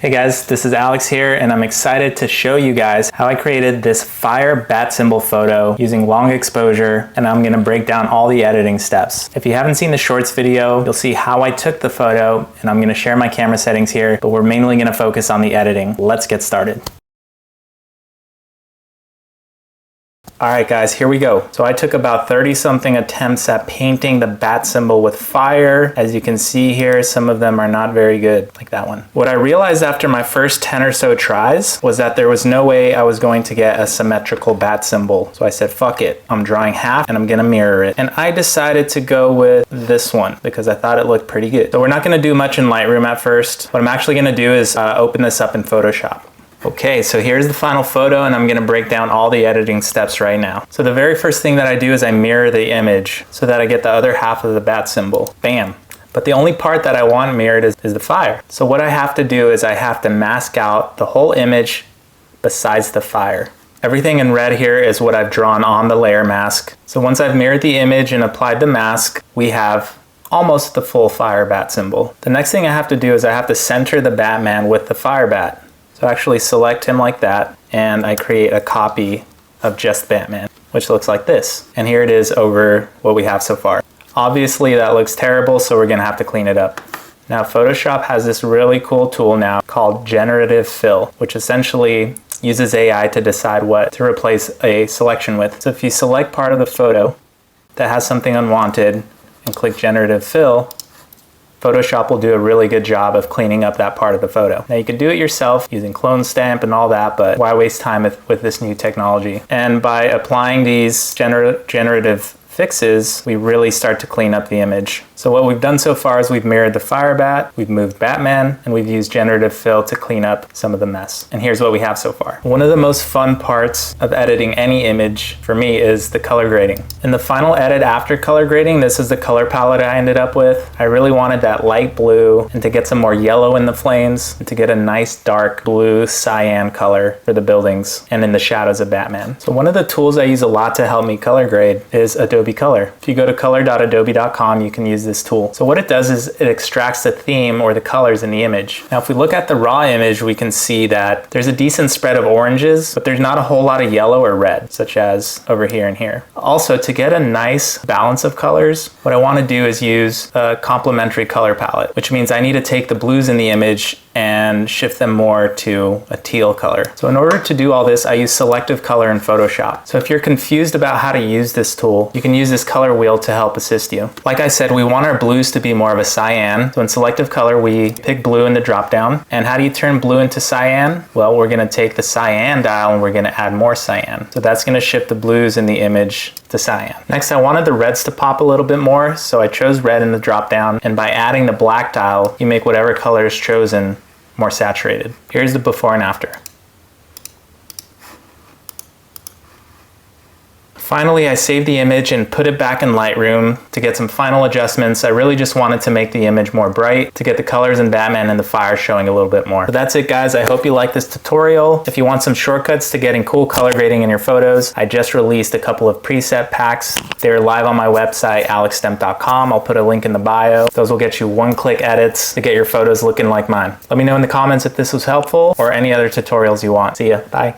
Hey guys, this is Alex here, and I'm excited to show you guys how I created this fire bat symbol photo using long exposure, and I'm gonna break down all the editing steps. If you haven't seen the shorts video, you'll see how I took the photo, and I'm gonna share my camera settings here, but we're mainly gonna focus on the editing. Let's get started. Alright guys, here we go. So I took about 30 something attempts at painting the bat symbol with fire. As you can see here, some of them are not very good, like that one. What I realized after my first 10 or so tries was that there was no way I was going to get a symmetrical bat symbol. So I said, fuck it, I'm drawing half and I'm gonna mirror it. And I decided to go with this one because I thought it looked pretty good. So we're not gonna do much in Lightroom at first. What I'm actually gonna do is open this up in Photoshop. Okay, so here's the final photo, and I'm gonna break down all the editing steps right now. So the very first thing that I do is I mirror the image so that I get the other half of the bat symbol. Bam. But the only part that I want mirrored is the fire. So what I have to do is I have to mask out the whole image besides the fire. Everything in red here is what I've drawn on the layer mask. So once I've mirrored the image and applied the mask, we have almost the full fire bat symbol. The next thing I have to do is I have to center the Batman with the fire bat. So actually select him like that, and I create a copy of just Batman, which looks like this. And here it is over what we have so far. Obviously that looks terrible, so we're gonna have to clean it up. Now Photoshop has this really cool tool now called Generative Fill, which essentially uses AI to decide what to replace a selection with. So if you select part of the photo that has something unwanted and click Generative Fill, Photoshop will do a really good job of cleaning up that part of the photo. Now you can do it yourself using Clone Stamp and all that, but why waste time with this new technology? And by applying these generative fixes, we really start to clean up the image. So what we've done so far is we've mirrored the fire bat, we've moved Batman, and we've used Generative Fill to clean up some of the mess. And here's what we have so far. One of the most fun parts of editing any image for me is the color grading. In the final edit after color grading, this is the color palette I ended up with. I really wanted that light blue and to get some more yellow in the flames and to get a nice dark blue cyan color for the buildings and in the shadows of Batman. So one of the tools I use a lot to help me color grade is Adobe Color. If you go to color.adobe.com, you can use this tool. So what it does is it extracts the theme or the colors in the image. Now if we look at the raw image, we can see that there's a decent spread of oranges, but there's not a whole lot of yellow or red, such as over here and here. Also, to get a nice balance of colors, what I want to do is use a complementary color palette, which means I need to take the blues in the image and shift them more to a teal color. So in order to do all this, I use selective color in Photoshop. So if you're confused about how to use this tool, you can use this color wheel to help assist you. Like I said, we want our blues to be more of a cyan. So in selective color, we pick blue in the drop down. And how do you turn blue into cyan? Well, we're gonna take the cyan dial and we're gonna add more cyan. So that's gonna shift the blues in the image to cyan. Next, I wanted the reds to pop a little bit more, so I chose red in the drop down. And by adding the black dial, you make whatever color is chosen more saturated. Here's the before and after. Finally, I saved the image and put it back in Lightroom to get some final adjustments. I really just wanted to make the image more bright to get the colors in Batman and the fire showing a little bit more. So that's it guys, I hope you like this tutorial. If you want some shortcuts to getting cool color grading in your photos, I just released a couple of preset packs. They're live on my website, alexstemp.com. I'll put a link in the bio. Those will get you one-click edits to get your photos looking like mine. Let me know in the comments if this was helpful or any other tutorials you want. See ya, bye.